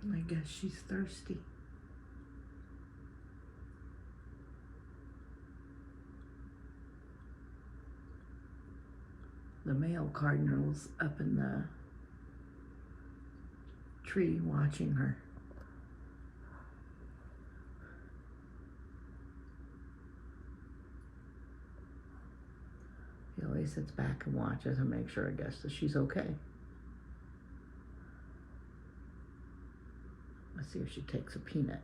I guess she's thirsty. The male cardinal's up in the tree watching her. He always sits back and watches and makes sure, I guess, that she's okay. Let's see if she takes a peanut.